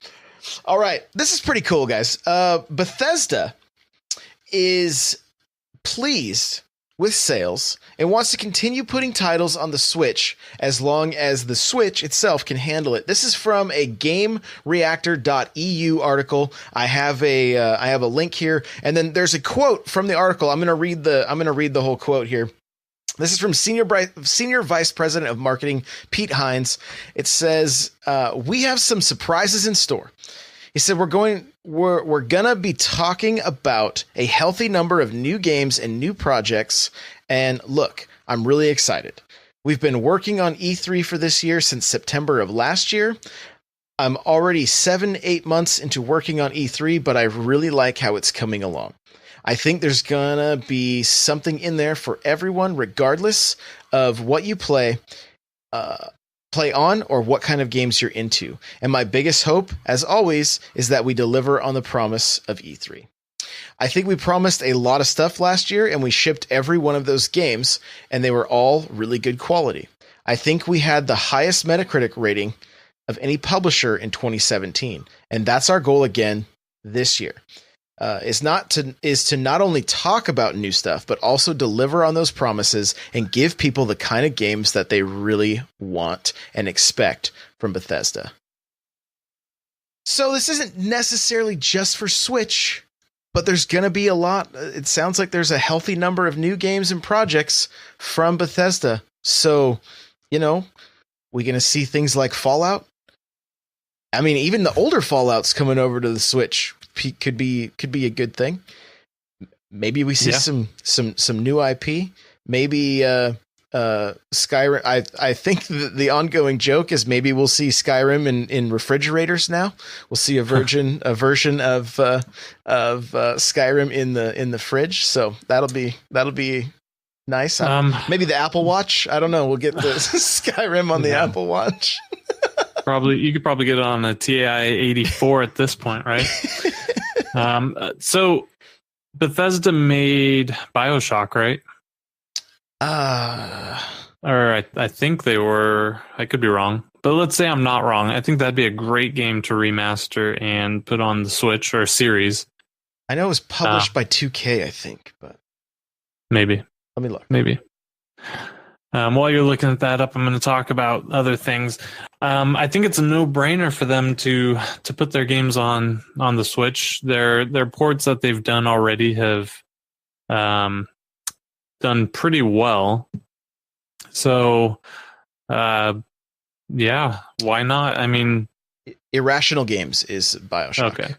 [SPEAKER 1] All right. This is pretty cool, guys. Bethesda is pleased with sales and wants to continue putting titles on the Switch as long as the Switch itself can handle it. This is from a GameReactor.eu article. I have a link here, and then there's a quote from the article. I'm going to read the whole quote here. This is from Senior Vice President of Marketing, Pete Hines. It says, "We have some surprises in store." He said, we're gonna be talking about a healthy number of new games and new projects. And look, I'm really excited. We've been working on E3 for this year since September of last year. I'm already 7-8 months into working on E3, but I really like how it's coming along. I think there's gonna be something in there for everyone, regardless of what you play on or what kind of games you're into. And my biggest hope, as always, is that we deliver on the promise of E3. I think we promised a lot of stuff last year, and we shipped every one of those games, and they were all really good quality. I think we had the highest Metacritic rating of any publisher in 2017, and that's our goal again this year. Is to not only talk about new stuff, but also deliver on those promises and give people the kind of games that they really want and expect from Bethesda. So this isn't necessarily just for Switch, but there's going to be a lot. It sounds like there's a healthy number of new games and projects from Bethesda. So, we're going to see things like Fallout. I mean, even the older Fallouts coming over to the Switch could be a good thing. Maybe we see some new IP. Maybe Skyrim. I think the ongoing joke is maybe we'll see Skyrim in refrigerators now. We'll see a version of Skyrim in the fridge. So that'll be nice. Maybe the Apple Watch. I don't know. We'll get the Skyrim on the Apple Watch.
[SPEAKER 2] You could probably get it on a TI-84 at this point, right? So Bethesda made BioShock, right? Or I think they were. I could be wrong, but let's say I'm not wrong. I think that'd be a great game to remaster and put on the Switch or series.
[SPEAKER 1] I know it was published by 2K, I think, but
[SPEAKER 2] maybe.
[SPEAKER 1] Let me look.
[SPEAKER 2] Maybe. While you're looking at that up, I'm going to talk about other things. I think it's a no-brainer for them to put their games on the Switch. Their ports that they've done already have done pretty well. So, why not? I mean,
[SPEAKER 1] Irrational Games is BioShock.
[SPEAKER 2] Okay,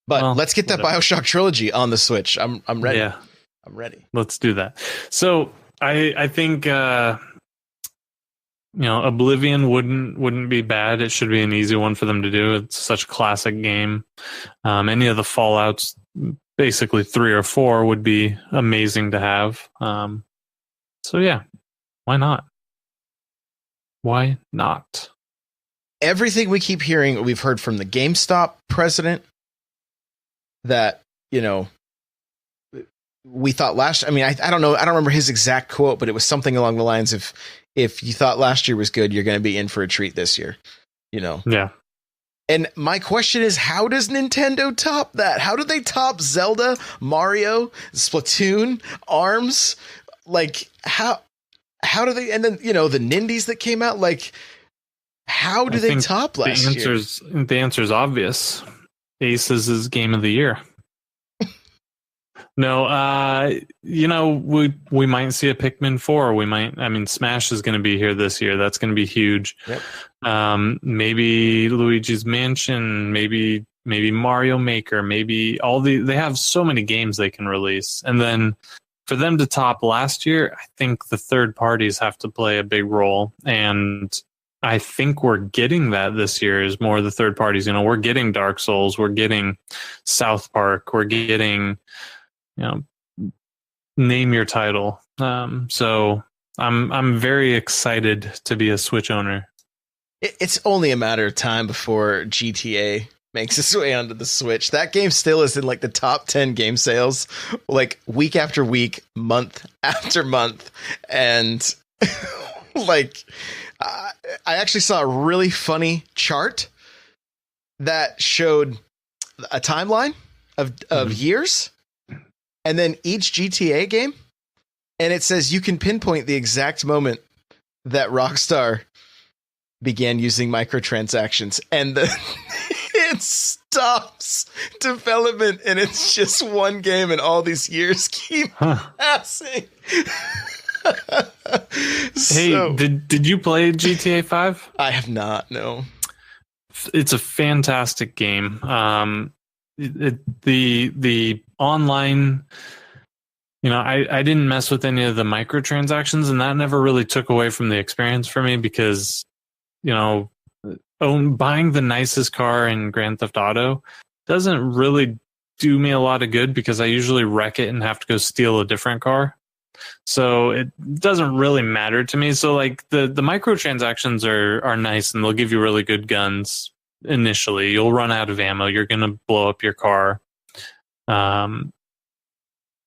[SPEAKER 1] but let's get that BioShock trilogy on the Switch. I'm ready.
[SPEAKER 2] Yeah,
[SPEAKER 1] I'm ready.
[SPEAKER 2] Let's do that. So. I think Oblivion wouldn't be bad. It should be an easy one for them to do. It's such a classic game. Any of the Fallouts, basically 3 or 4, would be amazing to have. So yeah, why not? Why not?
[SPEAKER 1] Everything we keep hearing, we've heard from the GameStop president that we thought I don't know. I don't remember his exact quote, but it was something along the lines of, if you thought last year was good, you're going to be in for a treat this year,
[SPEAKER 2] Yeah.
[SPEAKER 1] And my question is, how does Nintendo top that? How do they top Zelda, Mario, Splatoon, ARMS? Like, how do they, and then, the Nindies that came out, like, how do they top last year?
[SPEAKER 2] The answer is obvious. Aces is game of the year. No, we might see a Pikmin 4. Smash is going to be here this year. That's going to be huge.
[SPEAKER 1] Yep.
[SPEAKER 2] Maybe Luigi's Mansion, maybe Mario Maker, they have so many games they can release. And then for them to top last year, I think the third parties have to play a big role. And I think we're getting that this year, is more the third parties. We're getting Dark Souls, we're getting South Park, we're getting, name your title. So I'm very excited to be a Switch owner.
[SPEAKER 1] It's only a matter of time before GTA makes its way onto the Switch. That game still is in like the top 10 game sales, like week after week, month after month. And like, I actually saw a really funny chart that showed a timeline of years, and then each GTA game, and it says you can pinpoint the exact moment that Rockstar began using microtransactions, and it stops development, and it's just one game, and all these years keep passing.
[SPEAKER 2] Hey, did you play GTA 5?
[SPEAKER 1] I have not, no.
[SPEAKER 2] It's a fantastic game. The online, I didn't mess with any of the microtransactions, and that never really took away from the experience for me, because buying the nicest car in Grand Theft Auto doesn't really do me a lot of good, because I usually wreck it and have to go steal a different car. So it doesn't really matter to me. So like the microtransactions are nice, and they'll give you really good guns initially. You'll run out of ammo. You're going to blow up your car.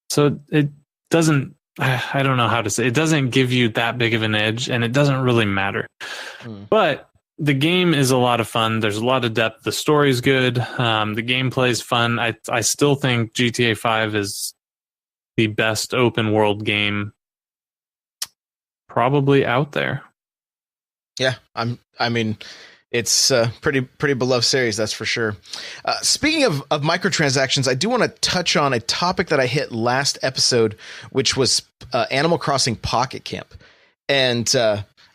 [SPEAKER 2] So it doesn't, I don't know how to say, it doesn't give you that big of an edge, and it doesn't really matter. But the game is a lot of fun. There's a lot of depth. The story's good. The gameplay is fun. I still think GTA 5 is the best open world game probably out there.
[SPEAKER 1] Yeah, I mean, it's a pretty beloved series, that's for sure. Speaking of microtransactions, I do want to touch on a topic that I hit last episode, which was Animal Crossing Pocket Camp. And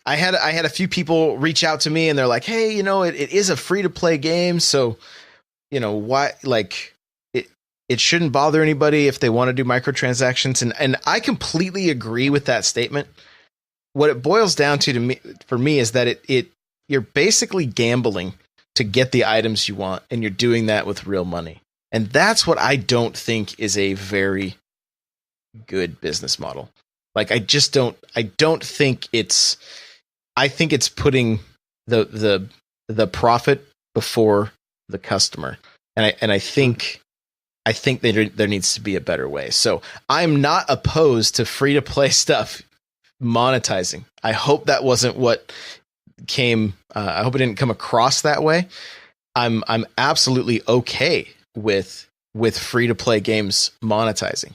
[SPEAKER 1] I had a few people reach out to me, and they're like, "Hey, you know, it is a free to play game, so you know why it shouldn't bother anybody if they want to do microtransactions." And I completely agree with that statement. What it boils down to for me is that you're basically gambling to get the items you want, and you're doing that with real money. And that's what I don't think is a very good business model. Like, I don't think I think it's putting the profit before the customer. And I think there needs to be a better way. So I'm not opposed to free to play stuff monetizing. I hope that wasn't what came. I hope it didn't come across that way. I'm absolutely okay with free to play games monetizing.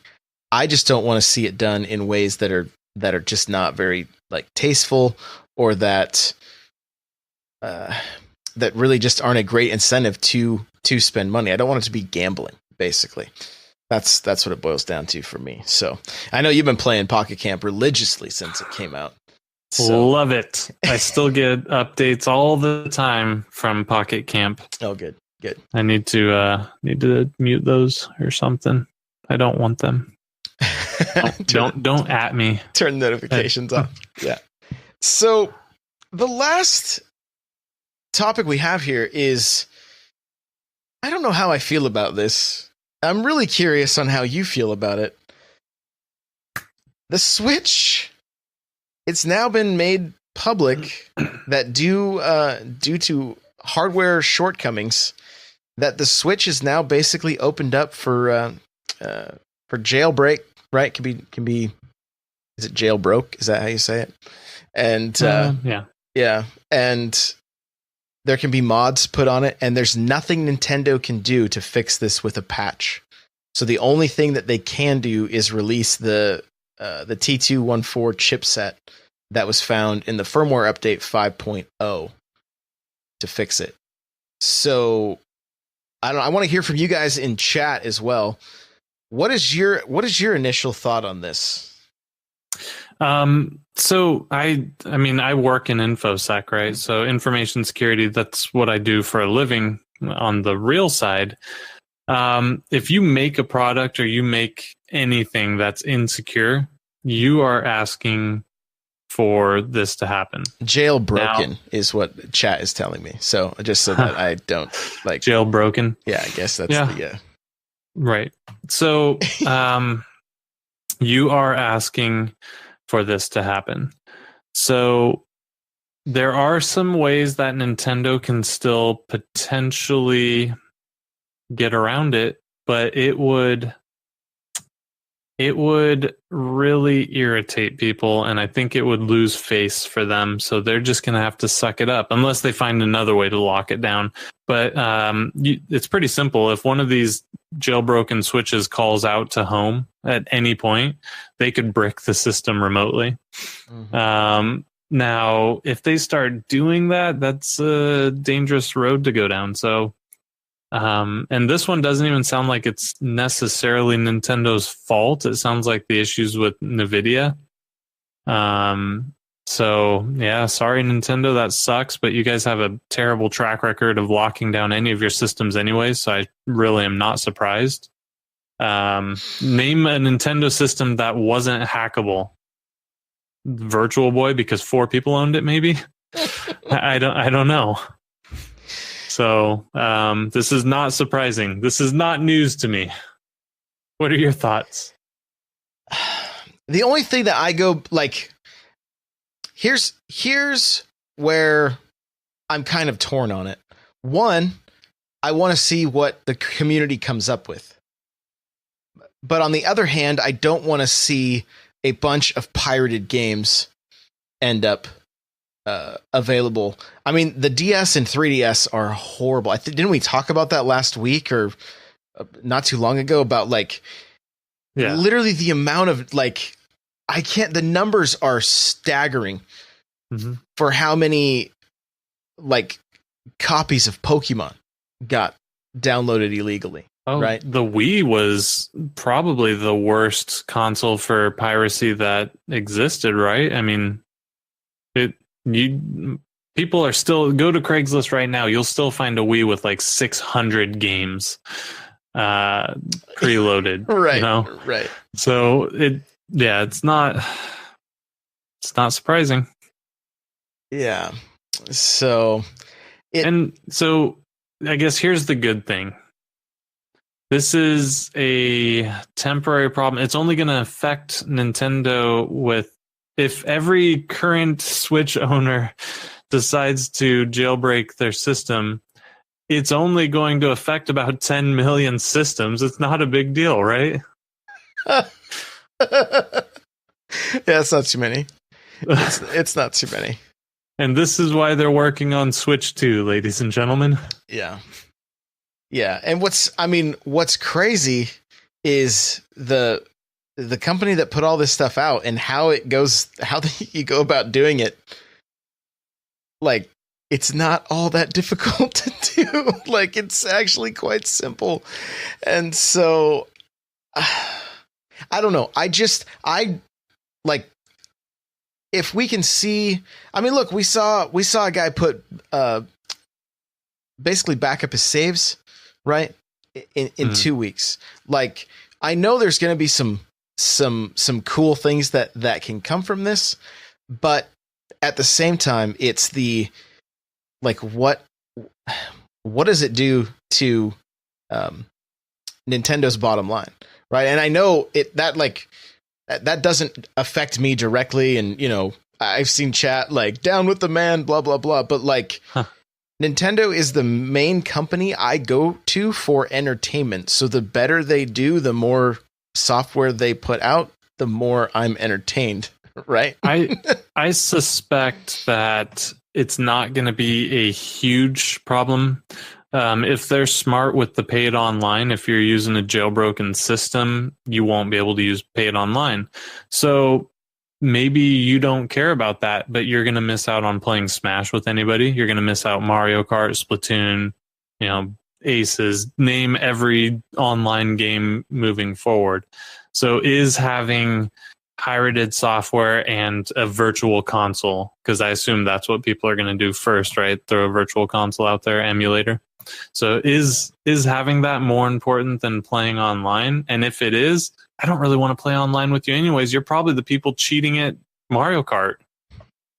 [SPEAKER 1] I just don't want to see it done in ways that are just not very like tasteful, or that really just aren't a great incentive to spend money. I don't want it to be gambling, basically. That's what it boils down to for me. So I know you've been playing Pocket Camp religiously since it came out. So.
[SPEAKER 2] Love it. I still get updates all the time from Pocket Camp.
[SPEAKER 1] Oh, good.
[SPEAKER 2] I need to mute those or something. I don't want them. Don't at me.
[SPEAKER 1] Turn notifications off. Yeah. So the last topic we have here is, I don't know how I feel about this. I'm really curious on how you feel about it. The Switch, it's now been made public that due to hardware shortcomings, that the Switch is now basically opened up for jailbreak, right? Can be. Is it jailbroke? Is that how you say it? And yeah, and there can be mods put on it, and there's nothing Nintendo can do to fix this with a patch. So the only thing that they can do is release the T214 chipset that was found in the firmware update 5.0 to fix it. So I want to hear from you guys in chat as well. What is your initial thought on this?
[SPEAKER 2] So I mean, I work in InfoSec, right? So information security, that's what I do for a living on the real side. If you make a product or you make anything that's insecure, you are asking for this to happen.
[SPEAKER 1] Jailbroken is what chat is telling me. So just so that I don't like
[SPEAKER 2] jailbroken.
[SPEAKER 1] Yeah, I guess that's
[SPEAKER 2] right. So, you are asking for this to happen. So there are some ways that Nintendo can still potentially get around it, but it would really irritate people, and I think it would lose face for them. So they're just going to have to suck it up unless they find another way to lock it down. But it's pretty simple. If one of these jailbroken Switches calls out to home at any point, they could brick the system remotely. Mm-hmm. Now, if they start doing that, that's a dangerous road to go down. So, and this one doesn't even sound like it's necessarily Nintendo's fault. It sounds like the issues with NVIDIA. So yeah, sorry, Nintendo, that sucks, but you guys have a terrible track record of locking down any of your systems anyway, so I really am not surprised. Name a Nintendo system that wasn't hackable. Virtual Boy, because 4 people owned it, maybe? I don't know. So this is not surprising. This is not news to me. What are your thoughts?
[SPEAKER 1] The only thing that I go like, here's where I'm kind of torn on it. One, I want to see what the community comes up with. But on the other hand, I don't want to see a bunch of pirated games end up available. I mean, the DS and 3DS are horrible. Didn't we talk about that last week or not too long ago about like literally the amount of like the numbers are staggering for how many like copies of Pokemon got downloaded illegally.
[SPEAKER 2] Oh,
[SPEAKER 1] right.
[SPEAKER 2] The Wii was probably the worst console for piracy that existed, right? I mean, people are still go to Craigslist right now. You'll still find a Wii with like 600 games preloaded,
[SPEAKER 1] right?
[SPEAKER 2] You know?
[SPEAKER 1] Right.
[SPEAKER 2] So it's not surprising.
[SPEAKER 1] Yeah. So
[SPEAKER 2] I guess here's the good thing. This is a temporary problem. It's only going to affect Nintendo if every current Switch owner decides to jailbreak their system, it's only going to affect about 10 million systems. It's not a big deal, right?
[SPEAKER 1] Yeah, it's not too many. It's not too many.
[SPEAKER 2] And this is why they're working on Switch 2, ladies and gentlemen.
[SPEAKER 1] Yeah. Yeah, and what's crazy is the company that put all this stuff out and how you go about doing it. Like, it's not all that difficult to do. Like, it's actually quite simple. And so I don't know. I like, if we can see, I mean, look, we saw a guy put basically back up his saves, right? In 2 weeks. Like, I know there's going to be some cool things that can come from this, but at the same time, it's the, like, what does it do to Nintendo's bottom line, right? And I know that doesn't affect me directly, and I've seen chat like down with the man, blah blah blah, but like Nintendo is the main company I go to for entertainment. So the better they do, the more software they put out, the more I'm entertained, right?
[SPEAKER 2] I suspect that it's not going to be a huge problem. If they're smart with the paid online, if you're using a jailbroken system, you won't be able to use paid online. So maybe you don't care about that, but you're going to miss out on playing Smash with anybody. You're going to miss out Mario Kart, Splatoon, Aces, name every online game moving forward. So is having pirated software and a virtual console, because I assume that's what people are going to do first, right? Throw a virtual console out there, emulator. So is having that more important than playing online? And if it is, I don't really want to play online with you anyways. You're probably the people cheating at Mario Kart.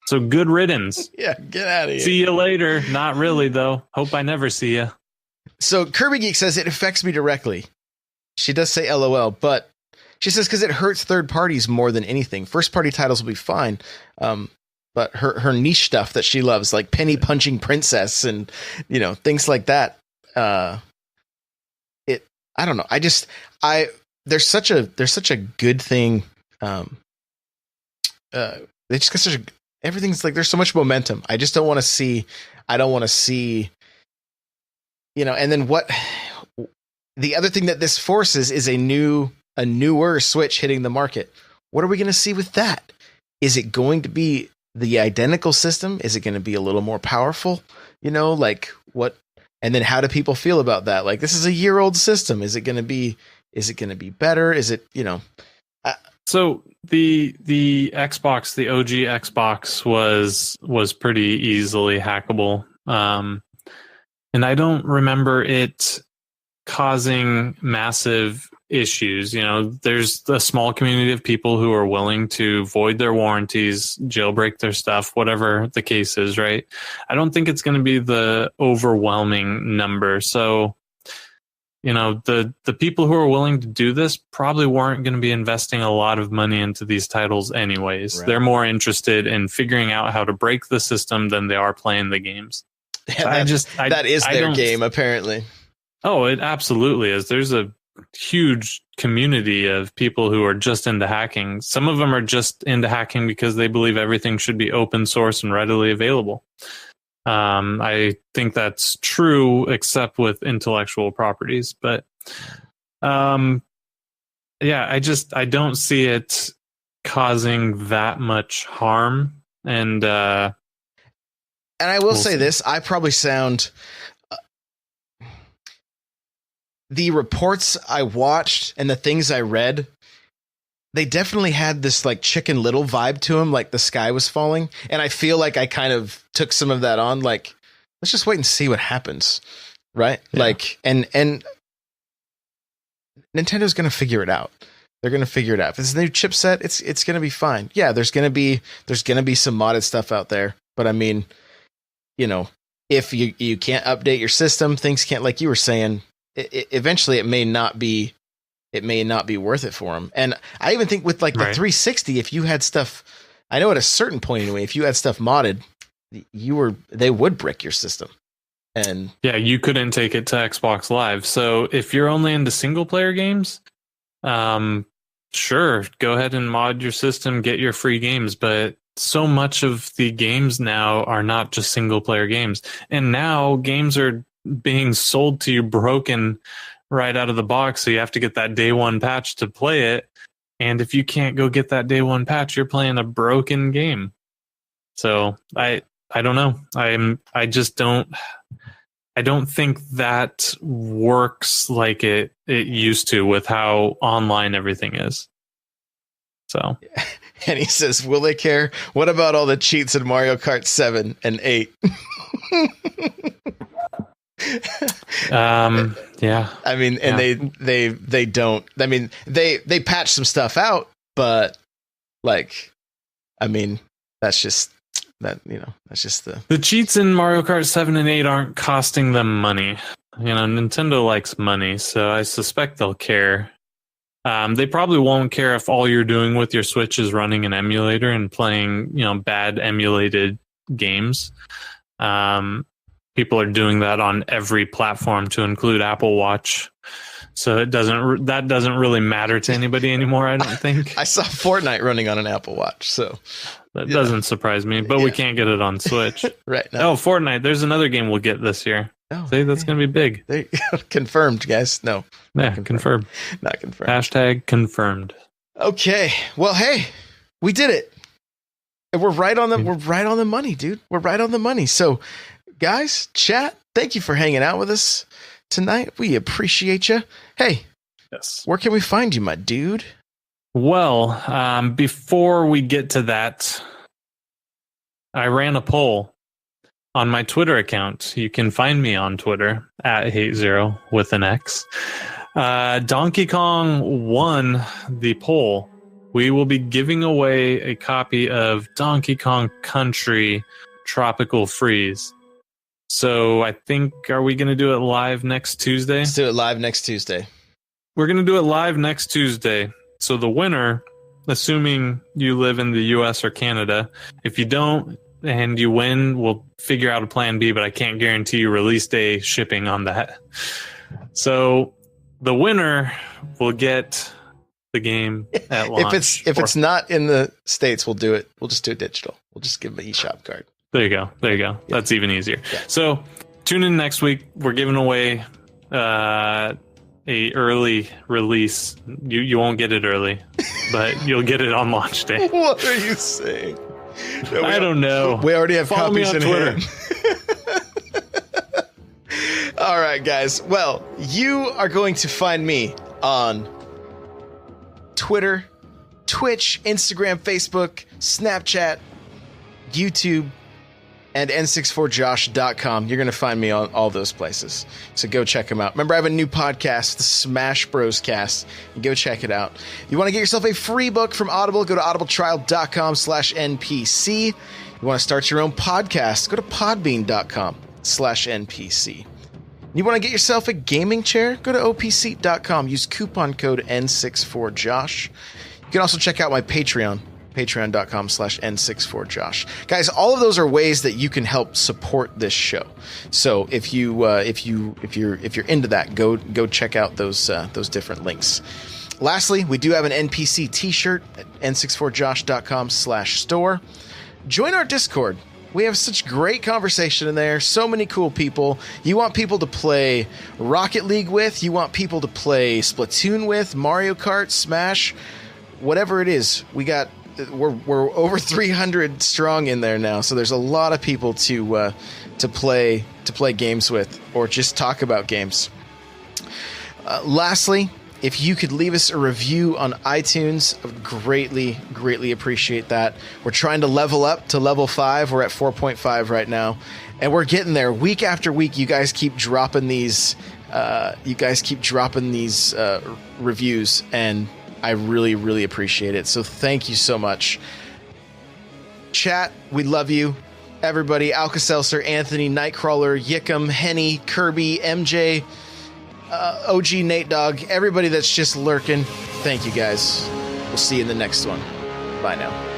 [SPEAKER 2] So good riddance.
[SPEAKER 1] Yeah, get out of here.
[SPEAKER 2] See you later. Not really, though. Hope I never see you.
[SPEAKER 1] So Kirby Geek says it affects me directly. She does say LOL, but she says because it hurts third parties more than anything. First party titles will be fine. But her niche stuff that she loves, like Penny Punching Princess and, things like that. I don't know. There's such a good thing. They just got everything's like, there's so much momentum. I just don't want to see, and then the other thing that this forces is a newer Switch hitting the market. What are we going to see with that? Is it going to be the identical system? Is it going to be a little more powerful? Like what? And then how do people feel about that? Like, this is a year-old system. Is it going to be better? Is it,
[SPEAKER 2] So the Xbox, the OG Xbox was pretty easily hackable. And I don't remember it causing massive issues. There's a small community of people who are willing to void their warranties, jailbreak their stuff, whatever the case is, right? I don't think it's going to be the overwhelming number. So, the people who are willing to do this probably weren't going to be investing a lot of money into these titles anyways. Right. They're more interested in figuring out how to break the system than they are playing the games.
[SPEAKER 1] Yeah, that is their game, apparently.
[SPEAKER 2] Oh, it absolutely is. There's a huge community of people who are just into hacking. Some of them are just into hacking because they believe everything should be open source and readily available. I think that's true, except with intellectual properties. But yeah, I don't see it causing that much harm. And
[SPEAKER 1] I will say this, I probably sound... the reports I watched and the things I read, they definitely had this like Chicken Little vibe to them, like the sky was falling. And I feel like I kind of took some of that on, like, let's just wait and see what happens. Right. Yeah. Like, and Nintendo's going to figure it out. They're going to figure it out. If it's a new chipset, it's going to be fine. Yeah. There's going to be some modded stuff out there, but I mean, you know, if you can't update your system, things can't, like you were saying, eventually it may not be worth it for them. And I even think with like the 360, if you had stuff, I know at a certain point anyway, if you had stuff modded, they would brick your system. And
[SPEAKER 2] yeah, you couldn't take it to Xbox Live. So if you're only into single player games, sure, go ahead and mod your system, get your free games. But so much of the games now are not just single player games. And now games are being sold to you broken right out of the box, so you have to get that day one patch to play it, and if you can't go get that day one patch, you're playing a broken game. So I don't know, I don't think that works like it used to with how online everything is. So
[SPEAKER 1] and he says, will they care? What about all the cheats in Mario Kart 7 and 8?
[SPEAKER 2] Yeah,
[SPEAKER 1] I mean, and they don't, I mean, they patch some stuff out, but like, I mean, that's just the
[SPEAKER 2] cheats in Mario Kart 7 and 8 aren't costing them money. You know, Nintendo likes money, so I suspect they'll care. They probably won't care if all you're doing with your Switch is running an emulator and playing, you know, bad emulated games. People are doing that on every platform, to include Apple Watch. So that doesn't really matter to anybody anymore, I don't think.
[SPEAKER 1] I saw Fortnite running on an Apple Watch, so
[SPEAKER 2] that doesn't surprise me. But we can't get it on Switch.
[SPEAKER 1] Right. No.
[SPEAKER 2] Oh, Fortnite! There's another game we'll get this year. Oh, see, that's going to be big.
[SPEAKER 1] Confirmed, guys. No.
[SPEAKER 2] Yeah, confirmed.
[SPEAKER 1] Not confirmed.
[SPEAKER 2] Hashtag confirmed.
[SPEAKER 1] Okay. Well, hey, we did it. We're right on the money, dude. We're right on the money. So, guys, chat, thank you for hanging out with us tonight. We appreciate you. Hey,
[SPEAKER 2] yes.
[SPEAKER 1] Where can we find you, my dude?
[SPEAKER 2] Well, before we get to that, I ran a poll on my Twitter account. You can find me on Twitter at HateZero with an X. Donkey Kong won the poll. We will be giving away a copy of Donkey Kong Country Tropical Freeze. So I think, are we going to do it live next Tuesday?
[SPEAKER 1] Let's do it live next Tuesday.
[SPEAKER 2] We're going to do it live next Tuesday. So the winner, assuming you live in the US or Canada, if you don't and you win, we'll figure out a plan B, but I can't guarantee you release day shipping on that. So the winner will get the game at launch.
[SPEAKER 1] If it's not in the States, we'll do it. We'll just do it digital. We'll just give them an eShop card.
[SPEAKER 2] There you go. Yeah. That's even easier. Yeah. So tune in next week. We're giving away a early release. You won't get it early, but you'll get it on launch day.
[SPEAKER 1] What are you saying? No,
[SPEAKER 2] I don't know.
[SPEAKER 1] We already have
[SPEAKER 2] Follow
[SPEAKER 1] copies
[SPEAKER 2] me on
[SPEAKER 1] in
[SPEAKER 2] Twitter.
[SPEAKER 1] Hand. All right, guys. Well, you are going to find me on Twitter, Twitch, Instagram, Facebook, Snapchat, YouTube, and n64josh.com. You're going to find me on all those places. So go check them out. Remember, I have a new podcast, the Smash Bros Cast. Go check it out. If you want to get yourself a free book from Audible, go to audibletrial.com/NPC. You want to start your own podcast, go to podbean.com/NPC. You want to get yourself a gaming chair, go to opseat.com. Use coupon code N64Josh. You can also check out my Patreon patreon.com/n64josh. Guys, all of those are ways that you can help support this show. So if you're into that, go check out those different links. Lastly, we do have an NPC t-shirt at n64josh.com/store. Join our Discord. We have such great conversation in there. So many cool people. You want people to play Rocket League with. You want people to play Splatoon with, Mario Kart, Smash, whatever it is. We're over 300 strong in there now. So there's a lot of people to play games with, or just talk about games. Lastly, if you could leave us a review on iTunes, I would greatly appreciate that. We're trying to level up to level 5. We're at 4.5 right now, and we're getting there. Week after week, you guys keep dropping these. Reviews, and I really appreciate it. So thank you so much. Chat, we love you. Everybody, Alka-Seltzer, Anthony, Nightcrawler, Yickum, Henny, Kirby, MJ, OG Nate Dogg, everybody that's just lurking, thank you guys. We'll see you in the next one. Bye now.